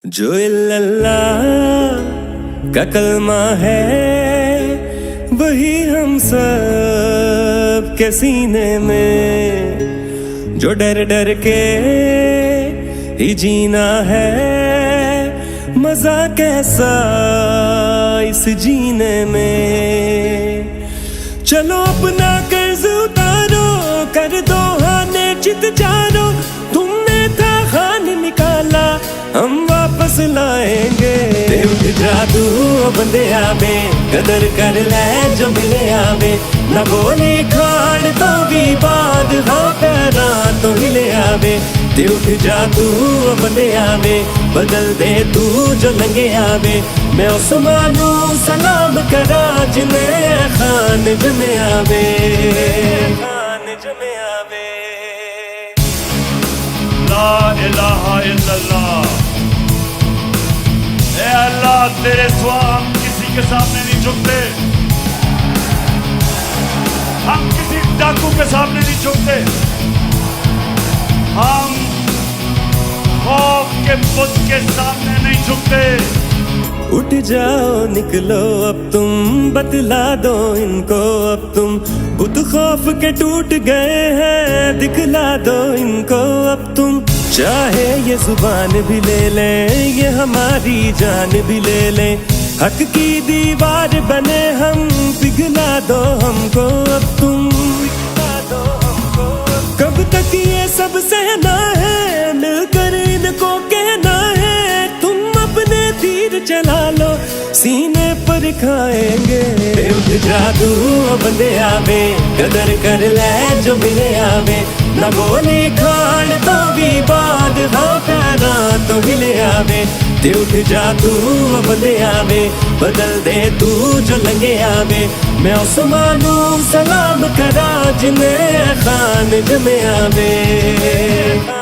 जो इल्लल्लाह का कलमा है वही हम सब के सीने में, जो डर डर के ही जीना है, मजा कैसा इस जीने में। चलो अपना कर्ज उतारो, कर दो हाने चित जानो, तुमने था खान निकाला हम वापस लाएंगे। उठ जादू बंदे आवे, कदर कर ले जो मिले आवे, न गोली खाड़ तो भी बाद हाँ पैरा तो हिले आवे। उठ जादू बंदे आवे, बदल दे तू जो लंगे आवे, मैं उस्मानू सलाम करा जिन्हें खान जमे आवे, खान जमे आवे। ला इलाहा इल्लल्लाह। ए अल्लाह तेरे सिवा हम किसी के सामने नहीं झुकते, हम किसी डाकू के सामने नहीं झुकते, हम खौफ के बुत के सामने नहीं झुकते। उठ जाओ निकलो अब तुम, बतला दो इनको अब तुम, बुत खौफ के टूट गए हैं, दिखला दो इनको अब तुम। चाहे ये जुबान भी ले लें, ये हमारी जान भी ले लें, हक की दीवार बने हम, पिघला दो हमको अब तुम, पिघला दो हमको। कब तक ये सब सहना है, मिलकर इनको कहना है, तुम अपने तीर चला लो सीने पर खाएंगे। उठ जादू बंदे आवे, कदर कर ले जो मिले आवे, न गोली खाड़ तो भी बाद हाँ पैरा तो हिले आवे। उठ जादू बंदे आवे, बदल दे तू जो लंगे आवे, मैं उस्मानू सलाम करा जिन्हें खान जमे आवे।